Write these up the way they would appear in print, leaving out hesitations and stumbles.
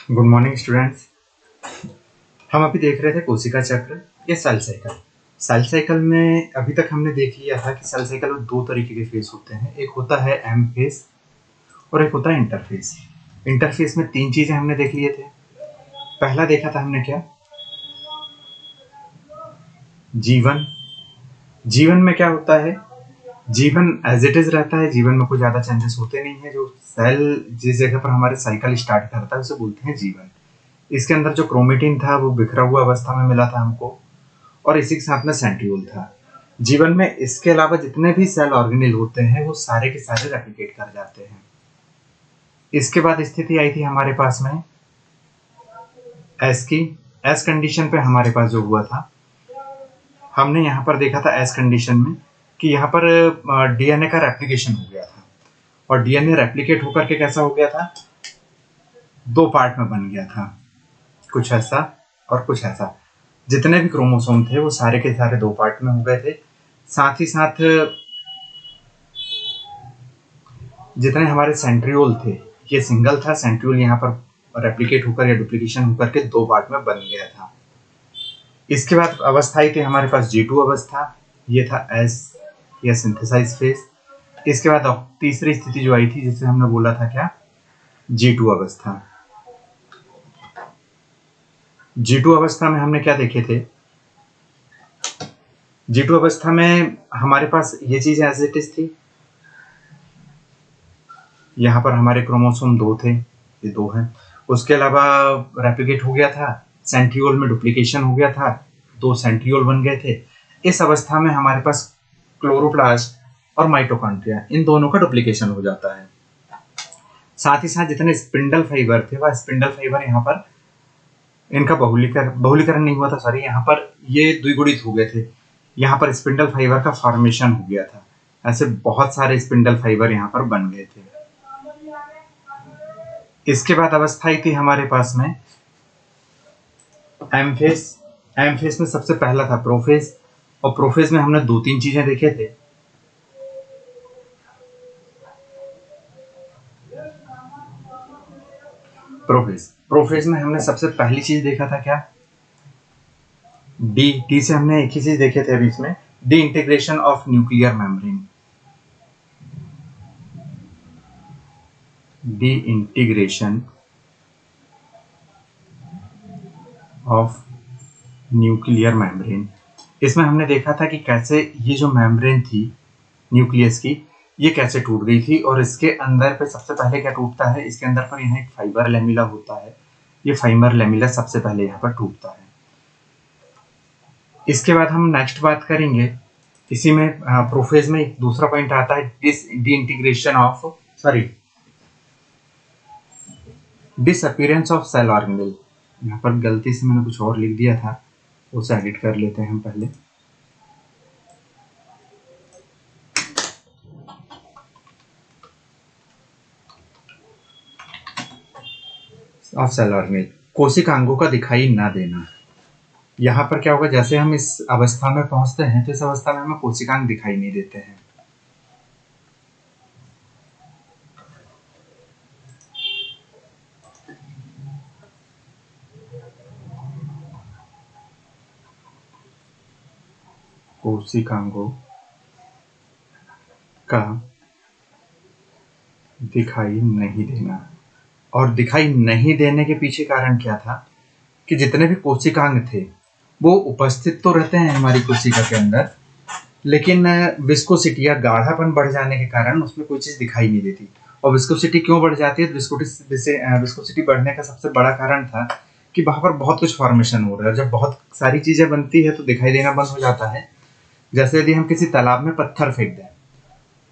Good morning students. हम अभी देख रहे थे कोशिका चक्र या सेल साइकिल। सेल साइकिल में अभी तक हमने देख लिया था कि सेल साइकिल में दो तरीके के फेज होते हैं, एक होता है एम फेज और एक होता है इंटरफेज। इंटरफेज में तीन चीजें हमने देख लिए थे। पहला देखा था हमने क्या, जीवन। जीवन में क्या होता है, जीवन एज इट इज रहता है, जीवन में कोई ज्यादा चेंजेस होते नहीं है। जो सेल जिस जगह पर हमारे साइकिल स्टार्ट करता है उसे बोलते हैं जीवन। इसके अंदर जो क्रोमेटिन था वो बिखरा हुआ अवस्था में मिला था हमको, और इसी के साथ में सेंट्रियोल था। जीवन में इसके अलावा जितने भी सेल ऑर्गेनेल होते हैं वो सारे के सारे रेप्लिकेट कर जाते हैं। इसके बाद स्थिति आई थी हमारे पास में एस की। एस कंडीशन पे हमारे पास जो हुआ था, हमने यहाँ पर देखा था एस कंडीशन में कि यहाँ पर डीएनए का रेप्लिकेशन हो गया था, और डीएनए रेप्लिकेट होकर के कैसा हो गया था, दो पार्ट में बन गया था, कुछ ऐसा और कुछ ऐसा। जितने भी क्रोमोसोम थे वो सारे के सारे दो पार्ट में हो गए थे। साथ ही साथ जितने हमारे सेंट्रियोल थे, ये सिंगल था, सेंट्रियोल यहाँ पर रेप्लिकेट होकर या डुप्लीकेशन होकर के दो पार्ट में बन गया था। इसके बाद अवस्था आई थी हमारे पास G2 अवस्था, ये था एस या सिंथेसाइज फेज। इसके बाद तीसरी स्थिति जो आई थी जिसे हमने बोला था क्या, G2 अवस्था। G2 अवस्था में हमने क्या देखे थे, G2 अवस्था में हमारे पास ये चीज एज इट इज थी। यहाँ पर हमारे क्रोमोसोम दो थे, ये दो हैं। उसके अलावा रेप्लिकेट हो गया था, सेंट्रियोल में डुप्लीकेशन हो गया था, दो सेंट्रियोल बन गए थे। इस अवस्था में हमारे पास क्लोरोप्लास्ट और माइटोकॉन्ड्रिया, इन दोनों का डुप्लीकेशन हो जाता है। साथ ही साथ जितने स्पिंडल फाइबर थे वह स्पिंडल फाइबर यहाँ पर इनका बहुलीकरण नहीं हुआ था, सॉरी, यहाँ पर ये द्विगुणित हो गए थे। यहाँ पर स्पिंडल फाइबर का फॉर्मेशन हो गया था। ऐसे बहुत सारे स्पिंडल फाइबर यहाँ पर बन गए थे। इसके बाद अवस्था थी हमारे पास में एम फेज। एम फेज में सबसे पहला था प्रोफेज, और प्रोफेज में हमने दो तीन चीजें देखे थे। प्रोफेज में हमने सबसे पहली चीज देखा था क्या, डी से हमने एक ही चीज देखे थे अभी इसमें, D integration of nuclear membrane. D integration of nuclear membrane. इसमें हमने देखा था कि कैसे ये जो मेम्ब्रेन थी न्यूक्लियस की, ये कैसे टूट गई थी, और इसके अंदर पे सबसे पहले क्या टूटता है, इसके अंदर पर यहाँ एक फाइबर लेमिला होता है। ये फाइबर लेमिला सबसे पहले यहाँ पर टूटता है। इसके बाद हम नेक्स्ट बात करेंगे, इसी में प्रोफेज में एक दूसरा पॉइंट आता है disintegration of, sorry, disappearance of cell organelle. यहाँ पर गलती से मैंने कुछ और लिख दिया था, उसे एडिट कर लेते हैं हम पहले। ऑफ सेल ऑर्गेनेल, कोशिकांगों का दिखाई ना देना। यहाँ पर क्या होगा, जैसे हम इस अवस्था में पहुंचते हैं तो इस अवस्था में हमें कोशिकांग दिखाई नहीं देते हैं। कोशिकांगों का दिखाई नहीं देना, और दिखाई नहीं देने के पीछे कारण क्या था कि जितने भी कोशिकांग थे वो उपस्थित तो रहते हैं हमारी कोशिका के अंदर, लेकिन विस्कोसिटी या गाढ़ापन बढ़ जाने के कारण उसमें कोई चीज दिखाई नहीं देती। और विस्कोसिटी क्यों बढ़ जाती है, विस्कोसिटी बढ़ने का सबसे बड़ा कारण था कि वहां पर बहुत कुछ फॉर्मेशन हो रहा है। जब बहुत सारी चीजें बनती है तो दिखाई देना बंद हो जाता है। जैसे यदि हम किसी तालाब में पत्थर फेंक दें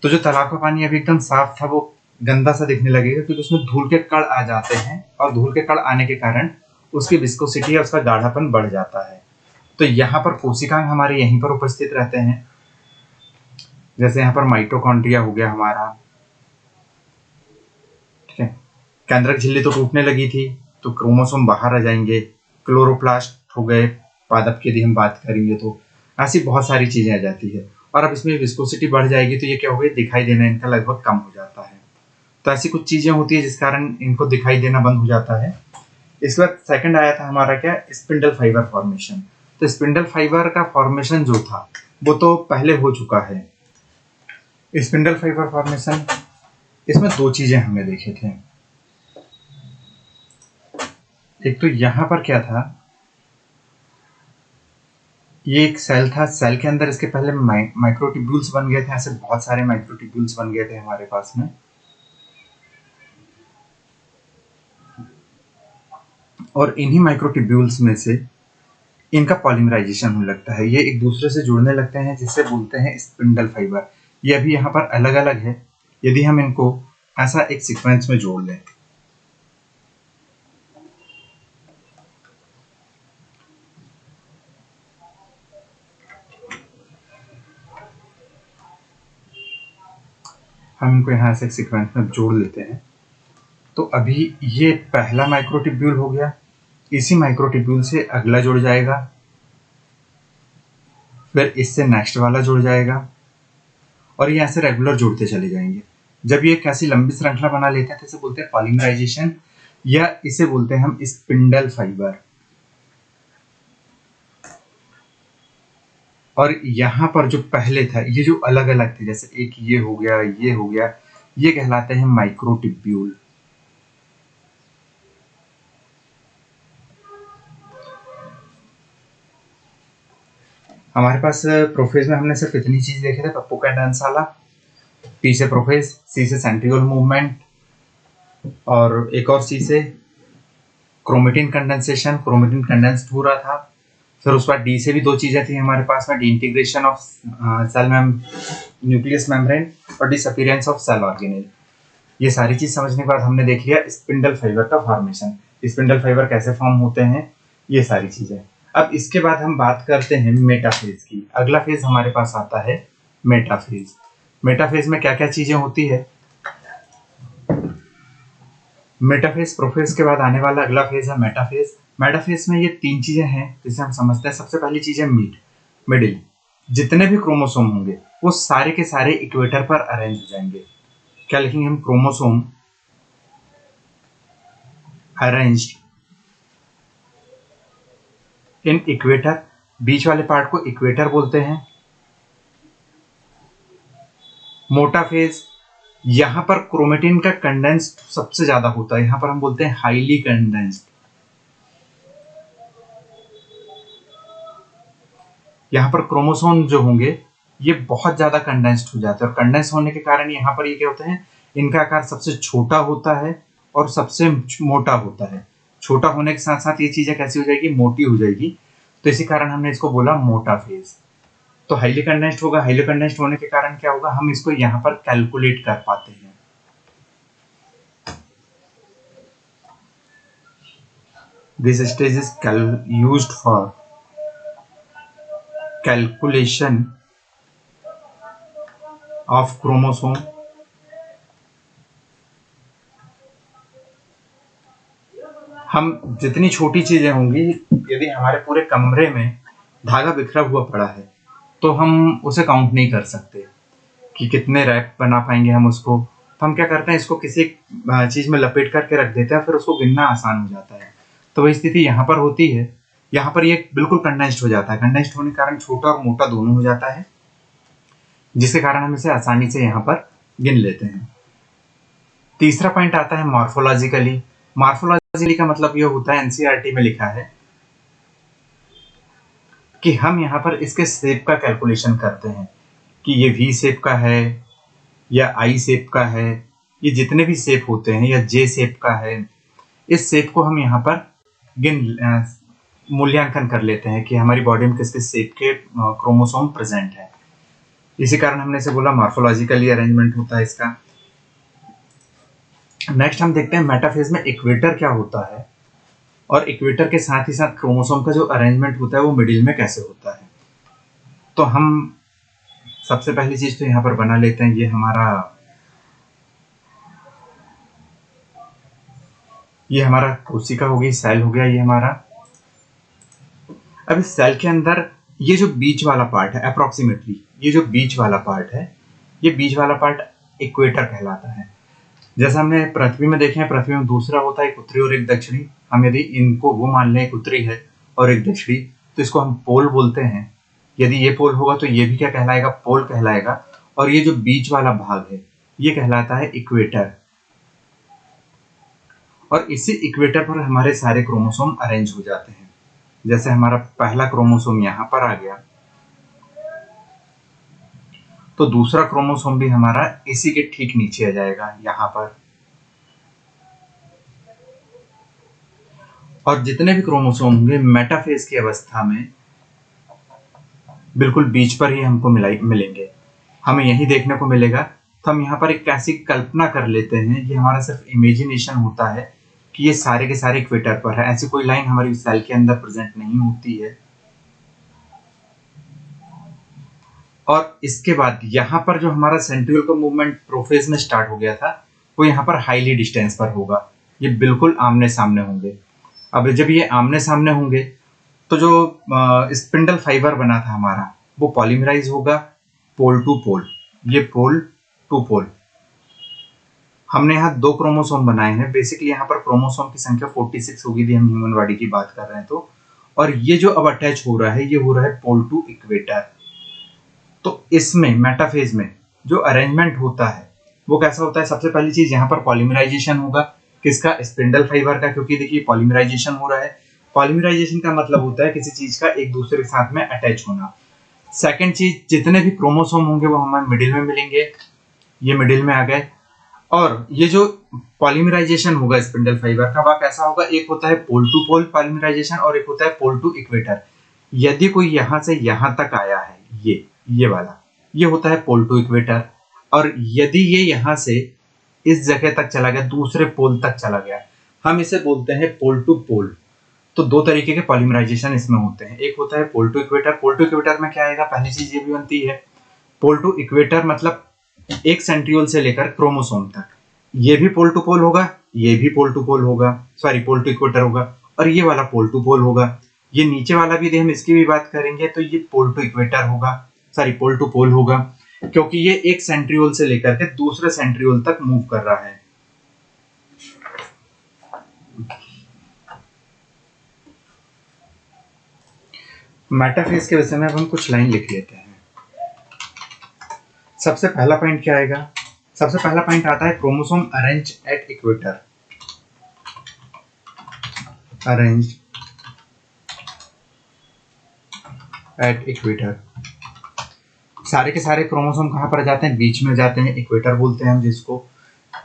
तो जो तालाब का पानी अभी एकदम साफ था वो गंदा सा दिखने लगेगा, क्योंकि उसमें धूल के कण आ जाते हैं, और धूल के कण आने के कारण उसकी विस्कोसिटी या उसका गाढ़ापन बढ़ जाता है। तो यहाँ पर कोशिकांग हमारे यहीं पर उपस्थित रहते हैं। जैसे यहाँ पर माइटोकॉन्ड्रिया हो गया हमारा, ठीक है, केंद्रक झिल्ली तो टूटने लगी थी तो क्रोमोसोम बाहर आ जाएंगे, क्लोरोप्लास्ट हो गए, पादप की यदि हम बात करेंगे तो ऐसी बहुत सारी चीजें आ जाती है। और अब इसमें विस्कोसिटी बढ़ जाएगी तो ये क्या होगा, दिखाई देना इनका लगभग कम हो जाता है। तो ऐसी कुछ चीजें होती है जिस कारण इनको दिखाई देना बंद हो जाता है। इसके बाद सेकंड आया था हमारा क्या, स्पिंडल फाइबर फॉर्मेशन। तो स्पिंडल फाइबर का फॉर्मेशन जो था वो तो पहले हो चुका है। स्पिंडल फाइबर फॉर्मेशन, इसमें दो चीजें हमने देखे थे। एक तो यहां पर क्या था, ये एक सेल था, सेल के अंदर इसके पहले माइक्रोट्यूब्यूल्स बन गए थे, ऐसे बहुत सारे माइक्रोट्यूब्यूल्स बन गए थे हमारे पास में। और इन्हीं माइक्रोट्यूब्यूल्स में से इनका पॉलीमराइजेशन होने लगता है, ये एक दूसरे से जुड़ने लगते हैं, जिसे बोलते हैं स्पिंडल फाइबर। ये अभी यहाँ पर अलग अलग है, यदि हम इनको ऐसा एक सीक्वेंस में जोड़ लें, हम इनको यहाँ से एक सीक्वेंस में जोड़ लेते हैं, तो अभी ये पहला माइक्रोट्यूब्यूल हो गया, इसी माइक्रोट्यूब्यूल से अगला जुड़ जाएगा, फिर इससे नेक्स्ट वाला जुड़ जाएगा, और ये ऐसे रेगुलर जुड़ते चले जाएंगे। जब ये एक ऐसी लंबी श्रृंखला बना लेते हैं तो इसे बोलते हैं पॉलीमराइजेशन, या इसे बोलते हैं हम स्पिंडल फाइबर। और यहाँ पर जो पहले था, ये जो अलग अलग थे, जैसे एक ये हो गया, ये हो गया, ये कहलाते हैं माइक्रोट्यूब्यूल। हमारे पास प्रोफेज में हमने सिर्फ इतनी चीज देखे थे, पप्पू का डांस वाला, पी से प्रोफेज, सी से सेंट्रीओल मूवमेंट, और एक और सी से क्रोमेटिन कंडेंसेशन, क्रोमेटिन कंडेंस्ड हो रहा था। फिर उसके बाद डी से भी दो चीजें थी हमारे पास में, disintegration of cell nucleus membrane और डिसअपीयरेंस ऑफ सेल ऑर्गेनेल। ये सारी चीज समझने के बाद हमने देख लिया स्पिंडल फाइबर का फॉर्मेशन, स्पिंडल फाइबर कैसे फॉर्म होते हैं, ये सारी चीजें। अब इसके बाद हम बात करते हैं मेटाफेज की। अगला फेज हमारे पास आता है मेटाफेज। मेटाफेज में क्या क्या चीजें होती है, मेटाफेज प्रोफेज के बाद आने वाला अगला फेज है मेटाफेज। मेटाफेज में ये तीन चीजें हैं जिसे हम समझते हैं। सबसे पहली चीज है मिडिल। जितने भी क्रोमोसोम होंगे वो सारे के सारे इक्वेटर पर अरेंज हो जाएंगे। क्या लिखेंगे हम, क्रोमोसोम अरेंज्ड इन इक्वेटर। बीच वाले पार्ट को इक्वेटर बोलते हैं। मोटा फेज, यहां पर क्रोमेटिन का कंडेंस्ड सबसे ज्यादा होता है, यहां पर हम बोलते हैं हाईली कंडेंस्ड। यहाँ पर क्रोमोसोम जो होंगे ये बहुत ज्यादा कंडेंस्ड हो जाते हैं, और कंडेंस होने के कारण यहाँ पर ये क्या होते हैं, इनका आकार सबसे छोटा होता है और सबसे मोटा होता है। छोटा होने के साथ साथ ये चीजें कैसी हो जाएगी, मोटी हो जाएगी, तो इसी कारण हमने इसको बोला मोटा फेज। तो हाईली कंडेंस्ड होगा, हाईली कंडेंस्ड होने के कारण क्या होगा, हम इसको यहाँ पर कैलकुलेट कर पाते हैं। This stage is used for calculation of chromosome हम जितनी छोटी चीजें होंगी, यदि हमारे पूरे कमरे में धागा बिखरा हुआ पड़ा है तो हम उसे काउंट नहीं कर सकते कि कितने रैप बना पाएंगे हम उसको। तो हम क्या करते हैं, इसको किसी चीज में लपेट करके रख देते हैं, फिर उसको गिनना आसान हो जाता है। तो वही स्थिति यहाँ पर होती है। यहाँ पर ये बिल्कुल कंडेंस्ड हो जाता है, कंडेंस्ड होने के कारण छोटा और मोटा दोनों हो जाता है, जिसके कारण हम इसे आसानी से यहाँ पर गिन लेते हैं। तीसरा पॉइंट आता है मॉर्फोलॉजिकली। मॉर्फोलॉजिकली का मतलब ये होता है, एनसीईआरटी में लिखा है कि हम यहाँ पर इसके शेप का कैलकुलेशन करते हैं कि ये वी शेप का है या आई शेप का है, ये जितने भी शेप होते हैं, या जे शेप का है, इस शेप को हम यहाँ पर मूल्यांकन कर लेते हैं कि हमारी बॉडी में किस किस शेप के क्रोमोसोम प्रेजेंट है। इसी कारण हमने इसे बोला मॉर्फोलॉजिकली अरेंजमेंट होता है इसका। नेक्स्ट हम देखते हैं मेटाफेज में इक्वेटर क्या होता है, और इक्वेटर के साथ ही साथ क्रोमोसोम का जो अरेंजमेंट होता है वो मिडिल में कैसे होता है। तो हम सबसे पहली चीज तो यहाँ पर बना लेते हैं, ये हमारा कोशिका हो गई, सेल हो गया ये हमारा। अब इस सेल के अंदर ये जो बीच वाला पार्ट है, अप्रोक्सीमेटली ये जो बीच वाला पार्ट है, ये बीच वाला पार्ट इक्वेटर कहलाता है। जैसा हमने पृथ्वी में देखे हैं, पृथ्वी में दूसरा होता है, एक उत्तरी और एक दक्षिणी। हम यदि इनको वो मान लें, एक उत्तरी है और एक दक्षिणी, तो इसको हम पोल बोलते हैं। यदि ये पोल होगा तो ये भी क्या कहलाएगा, पोल कहलाएगा। और ये जो बीच वाला भाग है ये कहलाता है इक्वेटर। और इसी इक्वेटर पर हमारे सारे क्रोमोसोम अरेंज हो जाते हैं। जैसे हमारा पहला क्रोमोसोम यहाँ पर आ गया, तो दूसरा क्रोमोसोम भी हमारा इसी के ठीक नीचे आ जाएगा यहाँ पर। और जितने भी क्रोमोसोम होंगे मेटाफेज की अवस्था में बिल्कुल बीच पर ही हमको मिलेंगे, हमें यही देखने को मिलेगा। तो हम यहाँ पर एक ऐसी कल्पना कर लेते हैं, ये हमारा सिर्फ इमेजिनेशन होता है कि ये सारे के सारे इक्वेटर पर है। ऐसी कोई लाइन हमारी सेल के अंदर प्रेजेंट नहीं होती है। और इसके बाद यहाँ पर जो हमारा सेंट्रियोल का मूवमेंट प्रोफेज में स्टार्ट हो गया था, वो यहाँ पर हाईली डिस्टेंस पर होगा। ये बिल्कुल आमने सामने होंगे। अब जब ये आमने सामने होंगे तो जो स्पिंडल फाइबर बना था हमारा, वो पॉलीमराइज होगा पोल टू पोल। ये पोल टू पोल। हमने यहाँ 2 क्रोमोसोम बनाए हैं। बेसिकली यहाँ पर क्रोमोसोम की संख्या 46 होगी यदि हम ह्यूमन बॉडी की बात कर रहे हैं तो। और ये जो अब अटैच हो रहा है ये हो रहा है पोल टू इक्वेटर। तो इसमें मेटाफेज में जो अरेंजमेंट होता है वो कैसा होता है, सबसे पहली चीज यहाँ पर पॉलीमराइजेशन होगा। किसका, स्पिंडल फाइबर का, क्योंकि देखिए पॉलीमराइजेशन हो रहा है। पॉलीमराइजेशन का मतलब होता है किसी चीज का एक दूसरे के साथ में अटैच होना। सेकंड चीज, जितने भी क्रोमोसोम होंगे वो हमें मिडिल में मिलेंगे। ये मिडिल में आ गए। और ये जो पॉलीमराइजेशन होगा स्पिंडल फाइबर का, वह कैसा होगा, एक होता है पोल टू पोल पॉलीमराइजेशन और एक होता है पोल टू इक्वेटर। यदि कोई यहां से यहां तक आया है, ये वाला, ये होता है पोल टू इक्वेटर। और यदि ये यहां से इस जगह तक चला गया, दूसरे पोल तक चला गया, हम इसे बोलते हैं पोल टू पोल। तो 2 तरीके के पॉलीमराइजेशन इसमें होते हैं। एक होता है pole to equator. Pole to equator में क्या आएगा, पहली चीज ये भी बनती है, पोल टू इक्वेटर मतलब एक सेंट्रियोल से लेकर क्रोमोसोम तक। ये भी पोल टू पोल होगा, ये भी पोल टू पोल होगा, सॉरी पोल टू इक्वेटर होगा, और ये वाला पोल टू पोल होगा। ये नीचे वाला भी, यदि हम इसकी भी बात करेंगे तो ये पोल टू इक्वेटर होगा, सॉरी पोल टू पोल होगा, क्योंकि ये एक सेंट्रियोल से लेकर के दूसरे सेंट्रियोल तक मूव कर रहा है। मेटाफेज के विषय में अब हम कुछ लाइन लिख लेते हैं। सबसे पहला पॉइंट क्या आएगा, सबसे पहला पॉइंट आता है chromosome arrange at equator. Arrange at equator, सारे के सारे क्रोमोसोम कहां पर जाते हैं, बीच में जाते हैं, इक्वेटर बोलते हैं हम जिसको।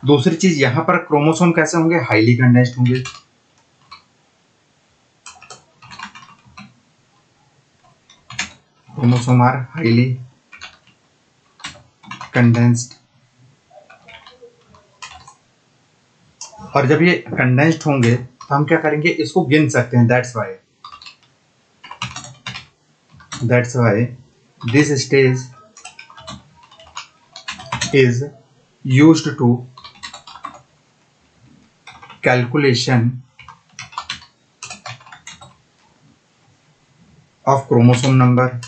दूसरी चीज, यहां पर क्रोमोसोम कैसे होंगे, हाईली कंडेंस्ड होंगे। Chromosome are highly condensed. और जब ये कंडेंस्ड होंगे तो हम क्या करेंगे, इसको गिन सकते हैं। That's why this stage is used to calculation of chromosome number.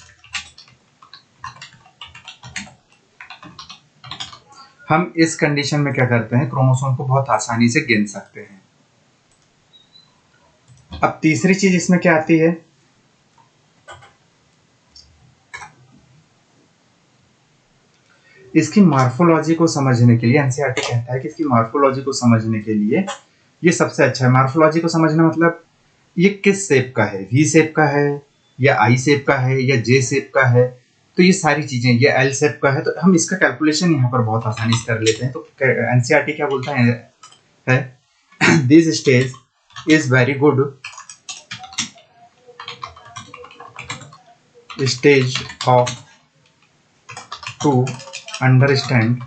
हम इस कंडीशन में क्या करते हैं, क्रोमोसोम को बहुत आसानी से गिन सकते हैं। अब तीसरी चीज इसमें क्या आती है, इसकी मार्फोलॉजी को समझने के लिए एनसीईआरटी कहता है कि इसकी मार्फोलॉजी को समझने के लिए ये सबसे अच्छा है। मार्फोलॉजी को समझना मतलब ये किस शेप का है, वी शेप का है या आई शेप का है या जे शेप का है, तो ये सारी चीजें, ये एल शेप का है, तो हम इसका कैलकुलेशन यहाँ पर बहुत आसानी से कर लेते हैं। तो एनसीईआरटी क्या बोलता है this stage is very good stage of to understand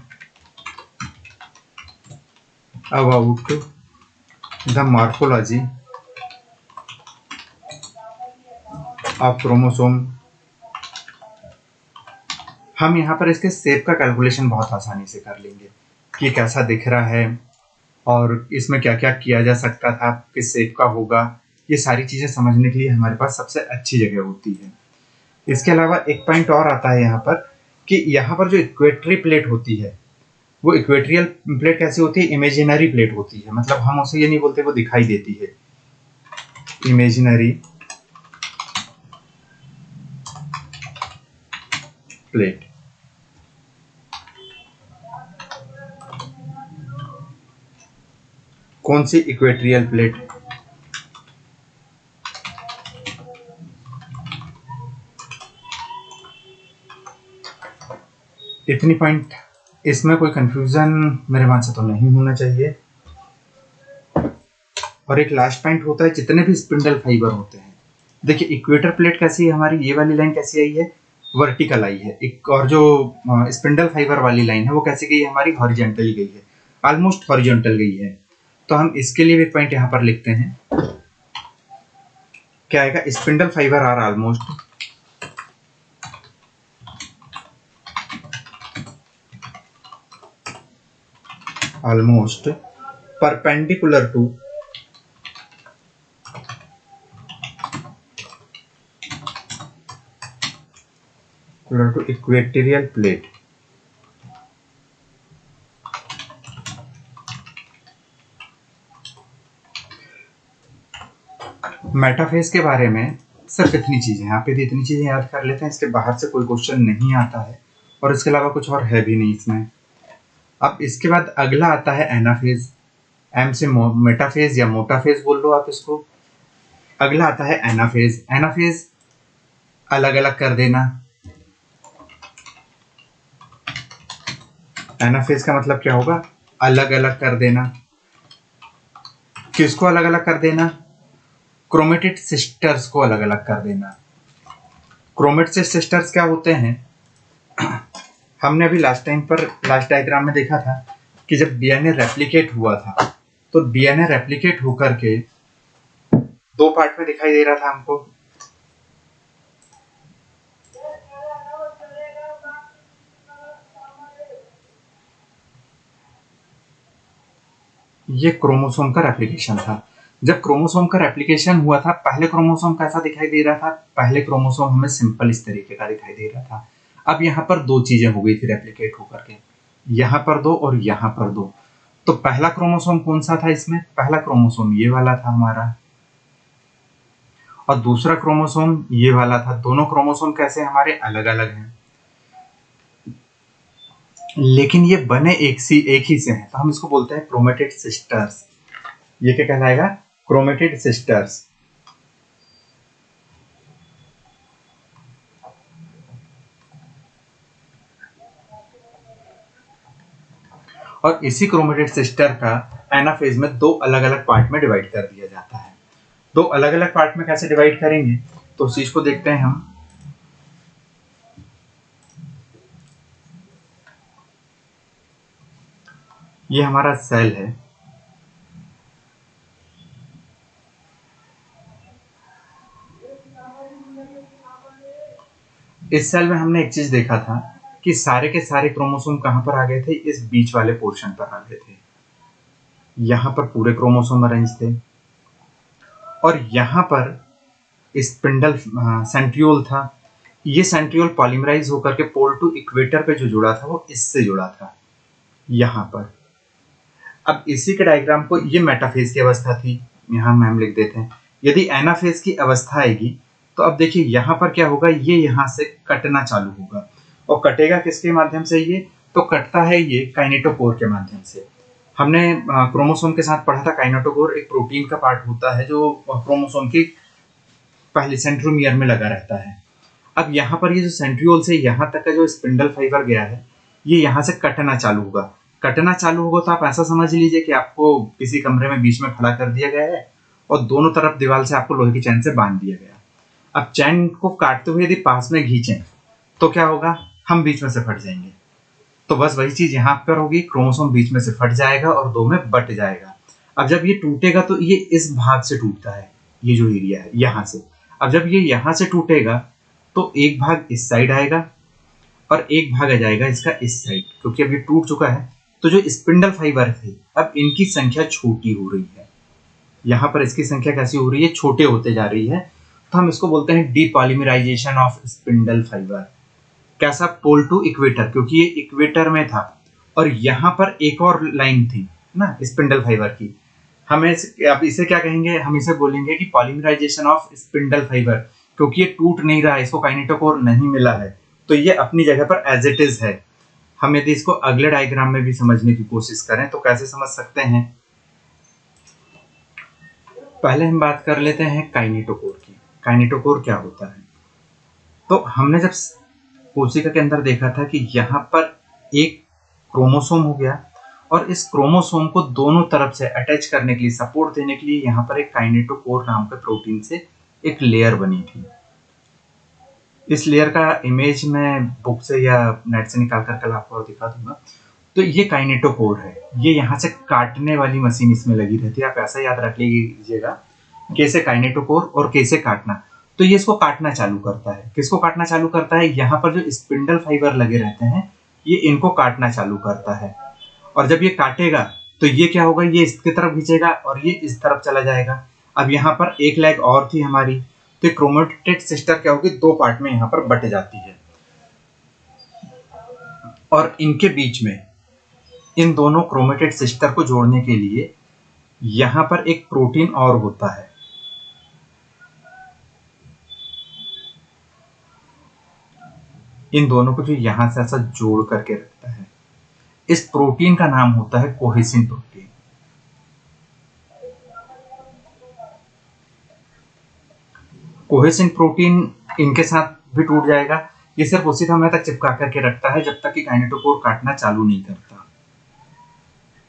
about the morphology of chromosome। हम यहाँ पर इसके शेप का कैलकुलेशन बहुत आसानी से कर लेंगे कि कैसा दिख रहा है और इसमें क्या क्या किया जा सकता था, किस शेप का होगा। ये सारी चीजें समझने के लिए हमारे पास सबसे अच्छी जगह होती है। इसके अलावा एक पॉइंट और आता है यहाँ पर कि यहाँ पर जो इक्वेटरी प्लेट होती है, वो इक्वेट्रियल प्लेट कैसी होती है, इमेजिनरी प्लेट होती है। मतलब हम उसे ये नहीं बोलते वो दिखाई देती है, इमेजिनरी प्लेट। कौन सी? Equatorial plate. इतनी पॉइंट, इसमें कोई कंफ्यूजन मेरे मान से तो नहीं होना चाहिए। और एक लास्ट पॉइंट होता है, जितने भी स्पिंडल फाइबर होते हैं, देखिए इक्वेटर प्लेट कैसी है हमारी, ये वाली लाइन कैसी आई है, वर्टिकल आई है। एक और जो स्पिंडल फाइबर वाली लाइन है वो कैसी गई है हमारी, हॉरिजॉन्टली गई है, ऑलमोस्ट हॉरिजॉन्टल गई है। तो हम इसके लिए भी पॉइंट यहाँ पर लिखते हैं, क्या आएगा, spindle fibre are almost perpendicular to equatorial plate। Metaphase के बारे में सिर्फ इतनी चीजें, यहाँ पे भी इतनी चीजें याद कर लेते हैं, इसके बाहर से कोई क्वेश्चन नहीं आता है और इसके अलावा कुछ और है भी नहीं इसमें। अब इसके बाद अगला आता है एनाफेज, एम से मेटाफेज या मोटाफेज बोल लो आप इसको। अगला आता है एनाफेज। एनाफेज अलग अलग कर देना। एनाफेज का मतलब क्या होगा, अलग अलग कर देना। किसको अलग अलग कर देना, क्रोमेटिड सिस्टर्स को अलग अलग कर देना। क्रोमेटिड सिस्टर्स क्या होते हैं, हमने अभी लास्ट टाइम पर लास्ट डायग्राम में देखा था कि जब डीएनए रेप्लिकेट हुआ था तो डीएनए रेप्लिकेट होकर के दो पार्ट में दिखाई दे रहा था हमको। ये क्रोमोसोम का रेप्लिकेशन था। जब क्रोमोसोम का रेप्लिकेशन हुआ था, पहले क्रोमोसोम कैसा दिखाई दे रहा था, पहले क्रोमोसोम हमें सिंपल इस तरीके का दिखाई दे रहा था। अब यहाँ पर दो चीजें हो गई थी रेप्लिकेट होकर के, यहाँ पर दो और यहाँ पर दो। तो पहला क्रोमोसोम कौन सा था इसमें, पहला क्रोमोसोम ये वाला था हमारा, और दूसरा क्रोमोसोम ये वाला था। दोनों क्रोमोसोम कैसे हमारे अलग अलग हैं, लेकिन ये बने एक ही से हैं, तो हम इसको बोलते हैं क्रोमेटिड सिस्टर्स। ये क्या कहलाएगा, क्रोमेटिड सिस्टर्स। और इसी क्रोमेटिड सिस्टर का एनाफेज में दो अलग अलग पार्ट में डिवाइड कर दिया जाता है। दो अलग अलग पार्ट में कैसे डिवाइड करेंगे, तो उस चीज को देखते हैं हम। ये हमारा सेल है, इस सेल में हमने एक चीज देखा था कि सारे के सारे क्रोमोसोम कहां पर आ गए थे, इस बीच वाले पोर्शन पर आ गए थे। यहां पर पूरे क्रोमोसोम अरेंज थे और यहां पर स्पिंडल सेंट्रियोल था। ये सेंट्रियोल पॉलीमराइज होकर के पोल टू इक्वेटर पे जो जुड़ा था वो इससे जुड़ा था यहां पर। अब इसी के डायग्राम को, ये मेटाफेज की अवस्था थी, यहां मैम लिख देते हैं। यदि एनाफेज की अवस्था आएगी तो अब देखिए यहां पर क्या होगा, ये यहां से कटना चालू होगा। और कटेगा किसके माध्यम से, ये तो कटता है ये काइनेटोकोर के माध्यम से। हमने क्रोमोसोम के साथ पढ़ा था, काइनेटोकोर एक प्रोटीन का पार्ट होता है जो क्रोमोसोम की पहले सेंट्रोमियर में लगा रहता है। अब यहाँ पर ये जो सेंट्रियोल से यहाँ तक का जो स्पिंडल फाइबर गया है, ये यहाँ से कटना चालू होगा। कटना चालू होगा तो आप ऐसा समझ लीजिए कि आपको किसी कमरे में बीच में खड़ा कर दिया गया है और दोनों तरफ दीवार से आपको लोहे की चैन से बांध दिया गया। अब चैन को काटते हुए यदि पास में खींचें तो क्या होगा, हम बीच में से फट जाएंगे। तो बस वही चीज यहाँ पर होगी, क्रोमोसोम बीच में से फट जाएगा और दो में बट जाएगा। अब जब ये टूटेगा तो ये इस भाग से टूटता है, ये जो एरिया है यहाँ से। अब जब ये यहाँ से टूटेगा तो एक भाग इस साइड आएगा और एक भाग आ जाएगा इसका इस साइड, क्योंकि अब ये टूट चुका है। तो जो स्पिंडल फाइबर थे अब इनकी संख्या छोटी हो रही है, यहाँ पर इसकी संख्या कैसी हो रही है, छोटे होते जा रही है। तो हम इसको बोलते हैं डीपॉलीमराइजेशन ऑफ स्पिंडल फाइबर। कैसा, पोल टू इक्वेटर, क्योंकि ये इक्वेटर में था और यहाँ पर एक और लाइन थी ना स्पिंडल फाइबर की, हमें अब इसे क्या कहेंगे, हम इसे बोलेंगे कि पॉलीमराइजेशन ऑफ स्पिंडल फाइबर, क्योंकि ये टूट नहीं रहा है, इसको काइनेटोकोर नहीं मिला है, तो ये अपनी जगह पर एज इट इज है। हम यदि इसको अगले डायग्राम में भी समझने की कोशिश करें तो कैसे समझ सकते हैं, पहले हम बात कर लेते हैं काइनेटोकोर की। काइनेटोकोर क्या होता है? तो हमने जब कोशिका के अंदर देखा था कि यहाँ पर एक क्रोमोसोम हो गया, और इस क्रोमोसोम को दोनों तरफ से अटैच करने के लिए, सपोर्ट देने के लिए यहाँ पर एक काइनेटोकोर नाम के प्रोटीन से एक लेयर बनी थी। इस लेयर का इमेज मैं बुक से या नेट से निकाल कर कल आपको और दिखा दूंगा। तो ये काइनेटोकोर है, ये यहाँ से काटने वाली मशीन इसमें लगी रहती है। आप ऐसा याद रख लीजिएगा, कैसे काइनेटोकोर और कैसे काटना। तो ये इसको काटना चालू करता है। किसको काटना चालू करता है? यहाँ पर जो स्पिंडल फाइबर लगे रहते हैं, ये इनको काटना चालू करता है। और जब ये काटेगा तो ये क्या होगा, ये इसकी तरफ खींचेगा और ये इस तरफ चला जाएगा। अब यहाँ पर एक लेग और थी हमारी, तो क्रोमेटिड सिस्टर क्या होगी, दो पार्ट में यहाँ पर बट जाती है, और इनके बीच में इन दोनों क्रोमेटिड सिस्टर को जोड़ने के लिए यहाँ पर एक प्रोटीन और होता है। इन दोनों को जो यहाँ से ऐसा जोड़ करके रखता है, इस प्रोटीन का नाम होता है कोहेसिन प्रोटीन। कोहेसिन प्रोटीन इनके साथ भी टूट जाएगा। ये सिर्फ उसी समय तक चिपका करके रखता है जब तक कि काइनेटोकोर काटना चालू नहीं करता।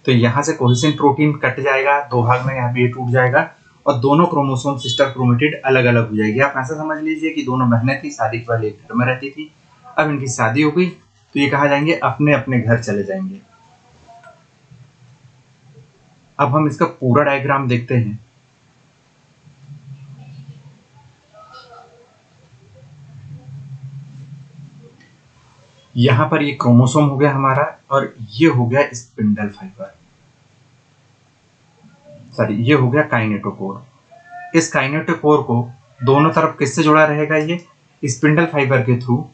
तो यहां से कोहेसिन प्रोटीन कट जाएगा, दो भाग में यहाँ पे ये टूट जाएगा, और दोनों क्रोमोसोम सिस्टर क्रोमेटिड अलग अलग हो जाएगी। आप ऐसा समझ लीजिए कि दोनों बहनें थी, शादी के पहले एक घर में रहती थी, अब इनकी शादी हो गई तो ये कहा जाएंगे अपने अपने घर चले जाएंगे। अब हम इसका पूरा डायग्राम देखते हैं। यहां पर ये क्रोमोसोम हो गया हमारा, और ये हो गया स्पिंडल फाइबर, सॉरी ये हो गया काइनेटोकोर। इस काइनेटोकोर को दोनों तरफ किससे जुड़ा रहेगा? ये स्पिंडल फाइबर के थ्रू।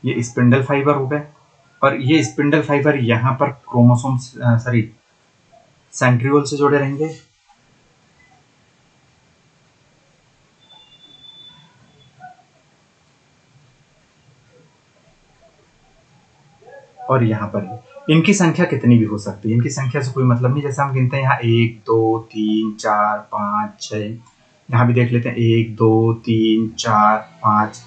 ये स्पिंडल फाइबर हो गए, और ये स्पिंडल फाइबर यहाँ पर क्रोमोसोम सॉरी सेंट्रियोल से जुड़े रहेंगे, और यहाँ पर इनकी संख्या कितनी भी हो सकती है, इनकी संख्या से कोई मतलब नहीं। जैसे हम गिनते हैं यहाँ 1 2 3 4 5 6, यहाँ भी देख लेते हैं 1 2 3 4 5।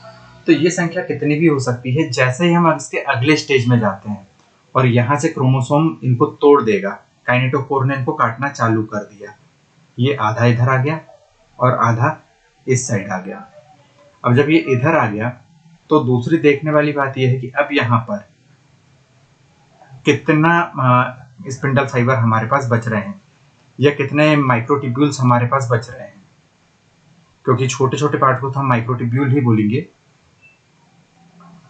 तो ये संख्या कितनी भी हो सकती है। जैसे ही हम इसके अगले स्टेज में जाते हैं और यहाँ से क्रोमोसोम इनको तोड़ देगा, काइनेटोकोर ने इनको काटना चालू कर दिया, ये आधा इधर आ गया और आधा इस साइड आ गया। अब जब ये इधर आ गया तो दूसरी देखने वाली बात यह है कि अब यहाँ पर कितना स्पिंडल फाइबर हमारे पास बच रहे हैं, या कितने माइक्रोट्यूब्यूल्स हमारे पास बच रहे हैं, क्योंकि छोटे छोटे पार्ट को तो हम माइक्रोट्यूब्यूल ही बोलेंगे।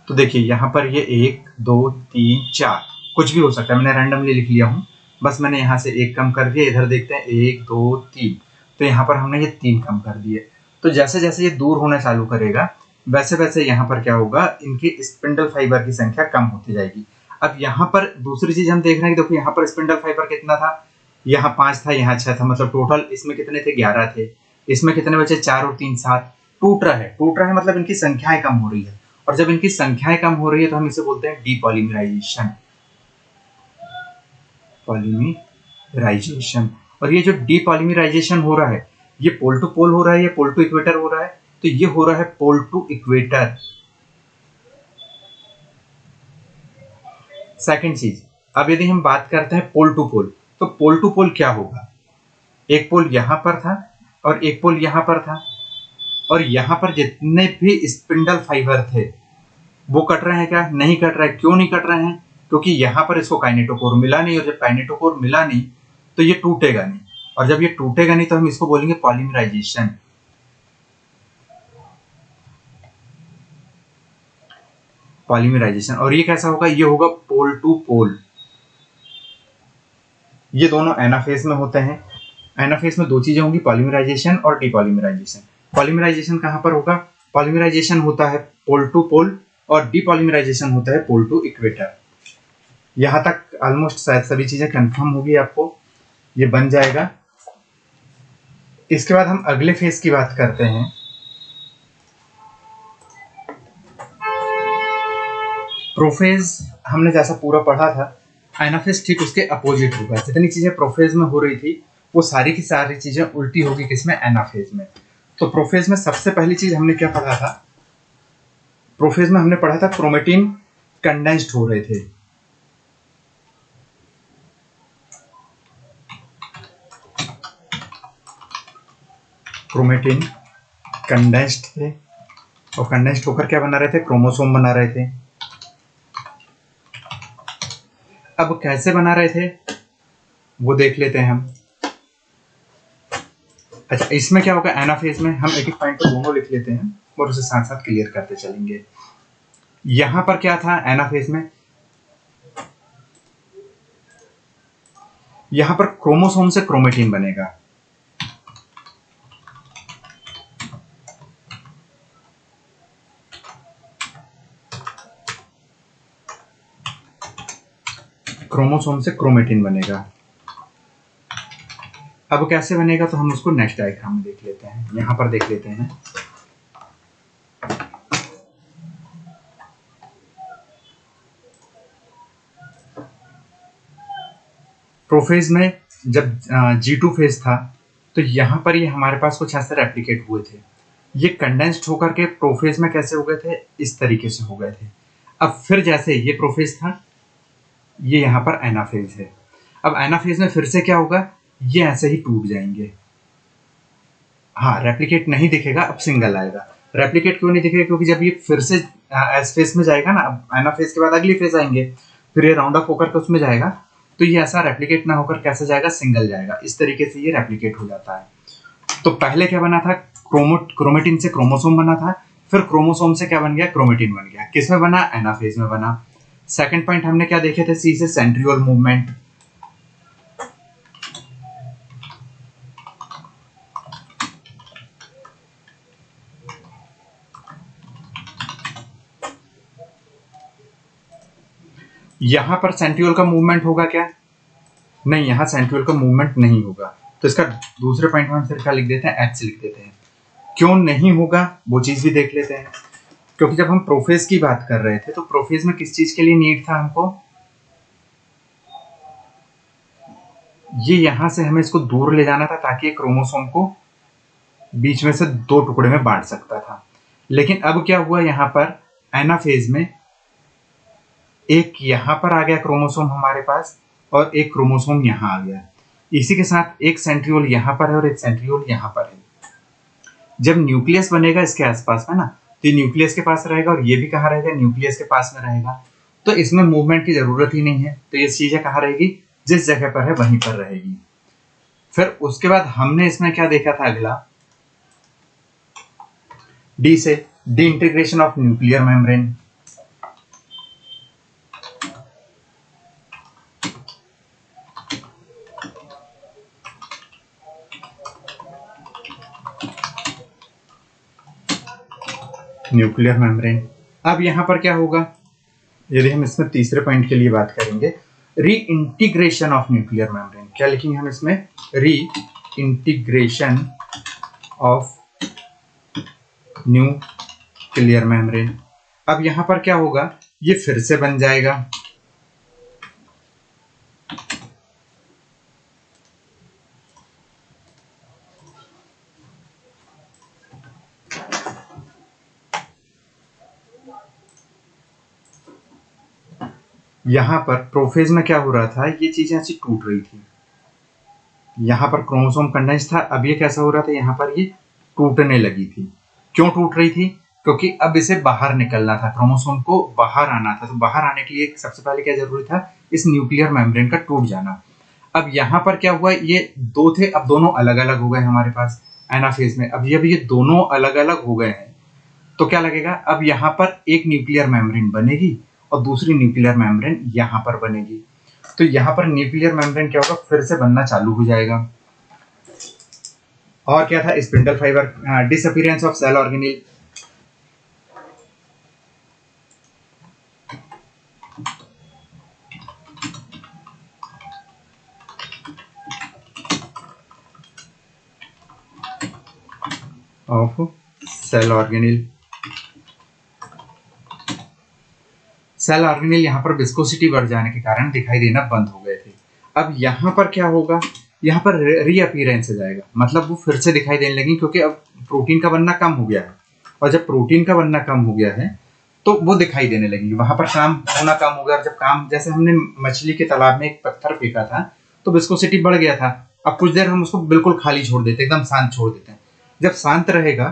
तो देखिए यहाँ पर ये 1 2 3 4 कुछ भी हो सकता है, मैंने रैंडमली लिख लिया हूँ, बस मैंने यहाँ से एक कम कर दिया। इधर देखते हैं 1 2 3, तो यहाँ पर हमने ये 3 कम कर दिए। तो जैसे जैसे ये दूर होना चालू करेगा वैसे वैसे यहाँ पर क्या होगा, इनकी स्पिंडल फाइबर की संख्या कम होती जाएगी। अब यहाँ पर दूसरी चीज हम देख रहे हैं कि देखो यहाँ पर स्पिंडल फाइबर कितना था, यहाँ 5 था, यहाँ 6 था, मतलब टोटल इसमें कितने थे, 11 थे। इसमें कितने बचे, 4 और 3 7। टूट रहा है मतलब इनकी संख्याएं कम हो रही है, और जब इनकी संख्याएं कम हो रही है तो हम इसे बोलते हैं डीपॉलीमराइजेशन, पॉलीमराइजेशन। और ये जो डीपॉलीमराइजेशन हो रहा है, ये पोल टू पोल हो रहा है, ये पोल टू इक्वेटर हो रहा है, तो ये हो रहा है पोल टू इक्वेटर। सेकंड चीज, अब यदि हम बात करते हैं पोल टू पोल, तो पोल टू पोल क्या होगा, एक पोल यहां पर था और एक पोल यहां पर था, और यहां पर जितने भी स्पिंडल फाइबर थे वो कट रहे हैं क्या? नहीं कट रहे। क्यों नहीं कट रहे हैं? क्योंकि यहां पर इसको काइनेटोकोर मिला नहीं, और जब काइनेटोकोर मिला नहीं तो ये टूटेगा नहीं, और जब ये टूटेगा नहीं तो हम इसको बोलेंगे पॉलीमराइजेशन। पॉलीमराइजेशन। और ये कैसा होगा, ये होगा पोल टू पोल। ये दोनों एनाफेज में होते हैं। एनाफेज में दो चीजें होंगी, पॉलीमराइजेशन और डीपॉलीमराइजेशन। पॉलीमराइजेशन कहां पर होगा, पॉलीमराइजेशन होता है पोल टू पोल, और डीपॉलीमराइजेशन होता है पोल टू इक्वेटर। यहाँ तक ऑलमोस्ट शायद सभी चीजें कंफर्म होगी आपको, ये बन जाएगा। इसके बाद हम अगले फेज की बात करते हैं। प्रोफेज हमने जैसा पूरा पढ़ा था, एनाफेज ठीक उसके अपोजिट होगा। जितनी चीजें प्रोफेज में हो रही थी वो सारी की सारी चीजें उल्टी होगी किसमें, एनाफेज में। तो प्रोफेज में सबसे पहली चीज हमने क्या पढ़ा था, प्रोफेज में हमने पढ़ा था क्रोमेटिन कंडेंस्ड हो रहे थे। क्रोमेटिन कंडेंस्ड थे, और कंडेंस्ड होकर क्या बना रहे थे, क्रोमोसोम बना रहे थे। अब कैसे बना रहे थे वो देख लेते हैं हम। अच्छा, इसमें क्या होगा, एनाफेज में हम एक एक पॉइंट पर दोनों लिख लेते हैं और उसे साथ साथ क्लियर करते चलेंगे। यहां पर क्या था एनाफेज में, यहां पर क्रोमोसोम से क्रोमेटिन बनेगा। क्रोमोसोम से क्रोमेटिन बनेगा। अब कैसे बनेगा तो हम उसको नेक्स्ट डायग्राम में देख लेते हैं, यहां पर देख लेते हैं। प्रोफेज में जब G2 फेज था तो यहां पर ये हमारे पास कुछ ऐसे रेप्लिकेट हुए थे। ये कंडेंस्ड होकर के प्रोफेज में कैसे हो गए थे, इस तरीके से हो गए थे। अब फिर जैसे ये प्रोफेज था, ये यहाँ पर एनाफेज है। अब एनाफेज में फिर से क्या होगा, ये ऐसे ही टूट जाएंगे। हाँ, रेप्लिकेट नहीं दिखेगा, अब सिंगल आएगा। रेप्लिकेट क्यों नहीं दिखेगा, क्योंकि जब ये फिर से एस फेज में जाएगा ना, अब एनाफेज के बाद अगली फेज आएंगे, फिर ये राउंड अप होकर के उसमें जाएगा, तो ये ऐसा रेप्लिकेट ना होकर कैसे जाएगा, सिंगल जाएगा। इस तरीके से ये रेप्लिकेट हो जाता है। तो पहले क्या बना था, क्रोमेटिन से क्रोमोसोम बना था, फिर क्रोमोसोम से क्या बन गया, क्रोमेटिन बन गया। किस में बना, एनाफेज में बना। सेकंड पॉइंट हमने क्या देखे थे, सी से सेंट्रियोल मूवमेंट। यहां पर सेंट्रियोल का मूवमेंट होगा क्या, नहीं, यहां सेंट्रियोल का मूवमेंट नहीं होगा। तो इसका दूसरे पॉइंट में हम फिर क्या लिख देते हैं, एच लिख देते हैं। क्यों नहीं होगा वो चीज भी देख लेते हैं। क्योंकि जब हम प्रोफेज की बात कर रहे थे तो प्रोफेज में किस चीज के लिए नीड था हमको, ये यहां से हमें इसको दूर ले जाना था ताकि ये क्रोमोसोम को बीच में से दो टुकड़े में बांट सकता था। लेकिन अब क्या हुआ, यहां पर एनाफेज में एक यहां पर आ गया क्रोमोसोम हमारे पास, और एक क्रोमोसोम यहां आ गया। इसी के साथ एक सेंट्रियोल यहां पर है और एक सेंट्रियोल यहां पर है। जब न्यूक्लियस बनेगा इसके आसपास में ना, तो ये न्यूक्लियस के पास रहेगा, और ये भी कहाँ रहेगा, न्यूक्लियस के पास में रहेगा। तो इसमें मूवमेंट की जरूरत ही नहीं है, तो ये चीजें कहाँ रहेगी, जिस जगह पर है वहीं पर रहेगी। फिर उसके बाद हमने इसमें क्या देखा था, अगला डी से D integration of nuclear membrane. Nuclear membrane. अब यहां पर क्या होगा, यदि हम इसमें तीसरे पॉइंट के लिए बात करेंगे, री इंटीग्रेशन ऑफ न्यूक्लियर मेम्ब्रेन। क्या लिखेंगे हम इसमें, री इंटीग्रेशन ऑफ न्यूक्लियर मेम्ब्रेन। अब यहां पर क्या होगा, ये फिर से बन जाएगा। यहां पर प्रोफेज में क्या हो रहा था, ये चीजें ऐसी टूट रही थी। यहां पर क्रोमोसोम कंडेंस था, अब ये कैसा हो रहा था, यहां पर ये टूटने लगी थी। क्यों टूट रही थी, क्योंकि अब इसे बाहर निकलना था, क्रोमोसोम को बाहर आना था। तो बाहर आने के लिए सबसे पहले क्या जरूरी था, इस न्यूक्लियर मेम्ब्रेन का टूट जाना। अब यहां पर क्या हुआ, ये दो थे, अब दोनों अलग अलग हो गए हमारे पास एनाफेज में। अब ये दोनों अलग अलग हो गए हैं, तो क्या लगेगा, अब यहां पर एक न्यूक्लियर मेम्ब्रेन बनेगी और दूसरी न्यूक्लियर मेम्ब्रेन यहां पर बनेगी। तो यहां पर न्यूक्लियर मेम्ब्रेन क्या होगा, फिर से बनना चालू हो जाएगा। और क्या था, spindle fibre, disappearance of cell organelle. Of cell organelle. Cell organelle यहाँ पर विस्कोसिटी बढ़ जाने के कारण दिखाई देना बंद हो गए थे। अब यहाँ पर क्या होगा, यहाँ पर रीअपीयरेंस हो जाएगा, मतलब वो फिर से दिखाई देने लगी, क्योंकि अब प्रोटीन का बनना कम हो गया है, और जब प्रोटीन का बनना कम हो गया है तो वो दिखाई देने लगी, वहां पर काम होना कम हो गया। और जब काम, जैसे हमने मछली के तालाब में एक पत्थर फेंका था तो विस्कोसिटी बढ़ गया था, अब कुछ देर हम उसको बिल्कुल खाली छोड़ देते, एकदम शांत छोड़ देते हैं, जब शांत रहेगा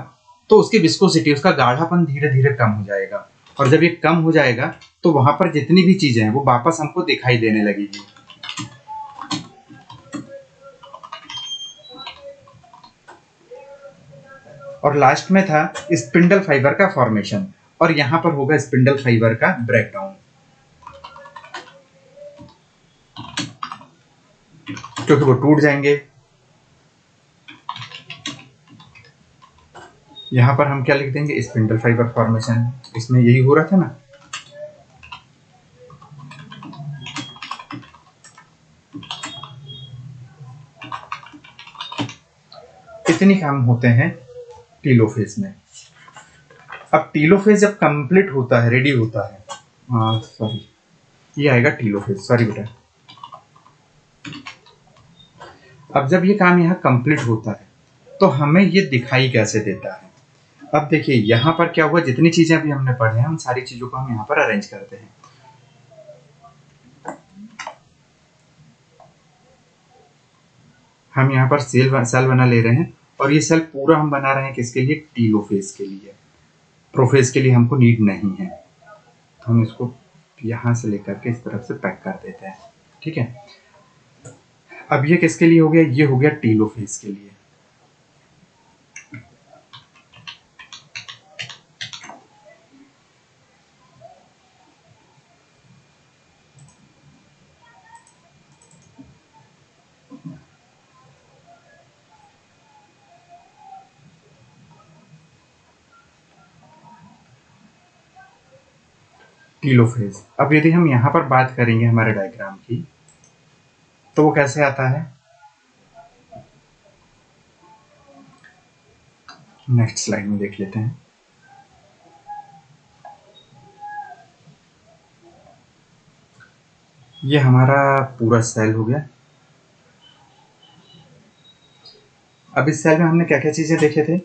तो उसकी विस्कोसिटी, उसका गाढ़ापन धीरे धीरे कम हो जाएगा, और जब ये कम हो जाएगा तो वहां पर जितनी भी चीजें हैं वो वापस हमको दिखाई देने लगेगी। और लास्ट में था स्पिंडल फाइबर का फॉर्मेशन, और यहां पर होगा स्पिंडल फाइबर का ब्रेकडाउन, क्योंकि वो टूट जाएंगे। यहां पर हम क्या लिख देंगे, स्पिंडल फाइबर फॉर्मेशन, इसमें यही हो रहा था ना। इतनी काम होते हैं टीलोफेज में। अब टीलोफेज जब कंप्लीट होता है, रेडी होता है, सॉरी ये आएगा टीलोफेज, सॉरी बेटा। अब जब ये काम यहाँ कंप्लीट होता है तो हमें ये दिखाई कैसे देता है। अब देखिए यहाँ पर क्या हुआ, जितनी चीजें अभी हमने पढ़े हैं उन सारी चीजों को हम यहाँ पर अरेंज करते हैं। हम यहाँ पर सेल बना ले रहे हैं, और ये सेल पूरा हम बना रहे हैं किसके लिए, टीलोफेज के लिए। प्रोफेज के लिए हमको नीड नहीं है, तो हम इसको यहाँ से लेकर के इस तरफ से पैक कर देते हैं, ठीक है। अब ये किसके लिए हो गया, ये हो गया टीलोफेज के लिए। टीलोफेज। अब यदि हम यहाँ पर बात करेंगे हमारे डायग्राम की, तो वो कैसे आता है, नेक्स्ट स्लाइड में देख लेते हैं। ये हमारा पूरा सेल हो गया। अब इस सेल में हमने क्या क्या चीजें देखे थे,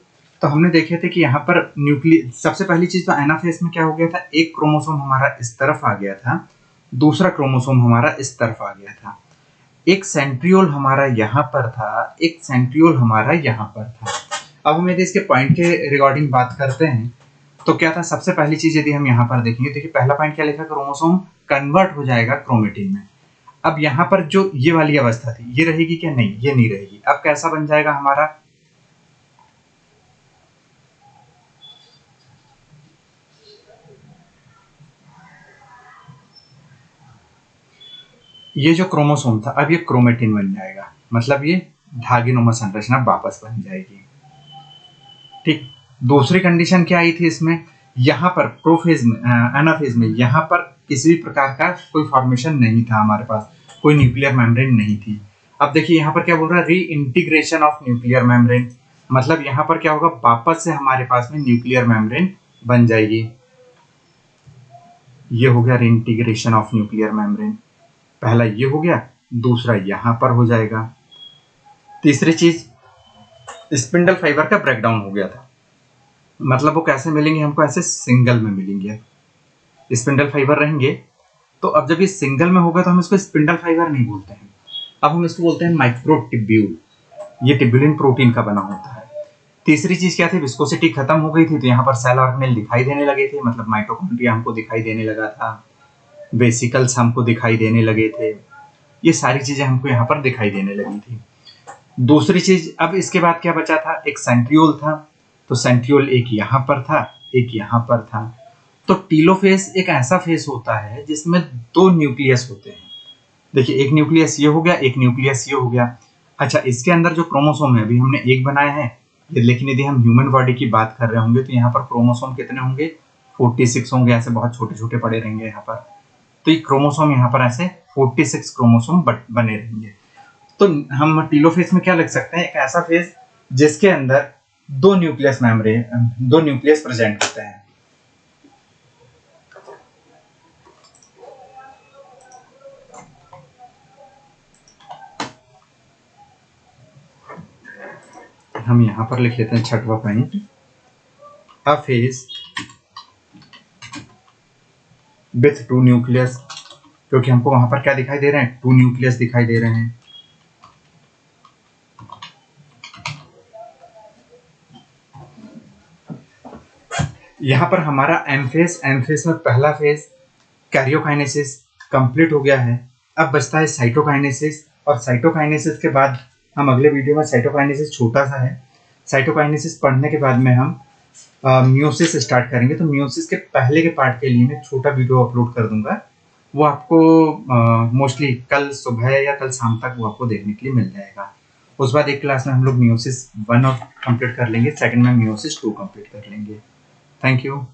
तो हमने देखे थे कि यहाँ पर न्यूक्लियस, सबसे पहली चीज तो एनाफेज में क्या हो गया था, एक क्रोमोसोम हमारा इस तरफ आ गया था, दूसरा क्रोमोसोम हमारा इस तरफ आ गया था, एक सेंट्रियोल हमारा यहाँ पर था, एक सेंट्रियोल हमारा यहाँ पर था। अब हम यदि इसके पॉइंट के रिगार्डिंग बात करते हैं तो क्या था, सबसे पहली चीज यदि हम यहाँ पर देखेंगे, देखिए पहला पॉइंट क्या लिखा, क्रोमोसोम कन्वर्ट हो जाएगा क्रोमेटिन में। अब यहाँ पर जो ये वाली अवस्था थी ये रहेगी क्या, नहीं ये नहीं रहेगी। अब कैसा बन जाएगा हमारा, ये जो क्रोमोसोम था अब ये क्रोमेटिन बन जाएगा, मतलब ये धागेनुमा संरचना वापस बन जाएगी, ठीक। दूसरी कंडीशन क्या आई थी इसमें, यहाँ पर प्रोफेज में, एनाफेज में यहाँ पर किसी भी प्रकार का कोई फॉर्मेशन नहीं था हमारे पास, कोई न्यूक्लियर मेम्ब्रेन नहीं थी। अब देखिए यहाँ पर क्या बोल रहा है, री इंटीग्रेशन ऑफ न्यूक्लियर मेम्ब्रेन, मतलब यहाँ पर क्या होगा, वापस से हमारे पास में न्यूक्लियर मेम्ब्रेन बन जाएगी। ये हो गया री इंटीग्रेशन ऑफ न्यूक्लियर मेम्ब्रेन, पहला ये हो गया, दूसरा यहाँ पर हो जाएगा। तीसरी चीज, स्पिंडल फाइबर का ब्रेकडाउन हो गया था, मतलब वो कैसे मिलेंगे हमको, ऐसे सिंगल में मिलेंगे। स्पिंडल फाइबर रहेंगे, तो अब जब ये सिंगल में होगा तो हम इसको स्पिंडल फाइबर नहीं बोलते हैं, अब हम इसको बोलते हैं माइक्रोटिब्यूल। ये टिब्यूलिन प्रोटीन का बना होता है। तीसरी चीज क्या थी, विस्कोसिटी खत्म हो गई थी, तो यहाँ पर सेल ऑर्गेनेल दिखाई देने लगे थे, मतलब माइटोकॉन्ड्रिया हमको दिखाई देने लगा था, वेसिकल्स हमको दिखाई देने लगे थे, ये सारी चीजें हमको यहाँ पर दिखाई देने लगी थी। दूसरी चीज, अब इसके बाद क्या बचा था, एक सेंट्रियोल था, तो सेंट्रियोल एक यहाँ पर था, एक यहाँ पर था। तो टीलोफेज एक ऐसा फेज होता है जिसमें दो न्यूक्लियस होते हैं। देखिए एक न्यूक्लियस ये हो गया, एक न्यूक्लियस ये हो गया। अच्छा, इसके अंदर जो क्रोमोसोम है अभी हमने एक बनाया है, लेकिन यदि हम ह्यूमन बॉडी की बात कर रहे होंगे तो यहाँ पर क्रोमोसोम कितने होंगे, 46 होंगे, ऐसे बहुत छोटे छोटे पड़े रहेंगे यहाँ पर। तो ये क्रोमोसोम यहाँ पर ऐसे 46 क्रोमोसोम बने रहेंगे। तो हम टीलोफेज में क्या लिख सकते हैं, एक ऐसा फेज जिसके अंदर दो न्यूक्लियस प्रेजेंट होते हैं। हम यहां पर लिख लेते हैं 6वां point, a phase with 2 nucleus, क्योंकि हमको वहां पर क्या दिखाई दे रहे हैं, 2 न्यूक्लियस दिखाई दे रहे हैं। यहाँ पर हमारा एम फेज में पहला फेज कैरियोकाइनेसिस कंप्लीट हो गया है। अब बचता है साइटोकाइनेसिस, और साइटोकाइनेसिस के बाद हम अगले वीडियो में, साइटोकाइनेसिस छोटा सा है, साइटोकाइनेसिस पढ़ने के बाद में हम मियोसिस स्टार्ट करेंगे। तो मियोसिस के पहले के पार्ट के लिए मैं छोटा वीडियो अपलोड कर दूंगा, वो आपको मोस्टली कल सुबह या कल शाम तक वो आपको देखने के लिए मिल जाएगा। उस बाद एक क्लास में हम लोग मियोसिस 1 कंप्लीट कर लेंगे, सेकंड में मियोसिस 2 कंप्लीट कर लेंगे। Thank you.